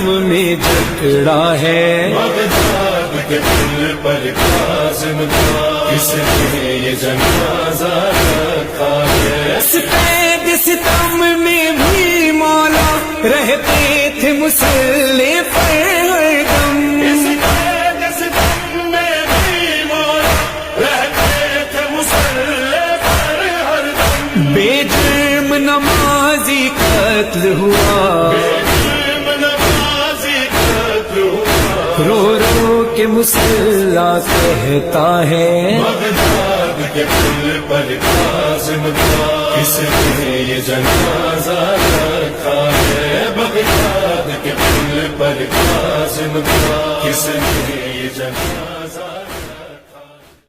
میں جکڑا ہے، بغداد کے دل پر کاظم تھا، کس نے یہ جنازہ رکھا ہے؟ اس قید ستم میں بھی مولا رہتے تھے مصلی پر ہر دم، اس قید ستم میں بھی مولا رہتے تھے مصلی پر ہر دم، بے جرم نمازی قتل ہوا، جرم نمازی قتل ہوا، رو رو کے مصلی کہتا ہے، بغداد کے دل پر کاظم تھا، کس نے یہ جنازہ رکھا ہے؟ بغداد کے دل پر کاظم تھا، کس نے یہ جنازہ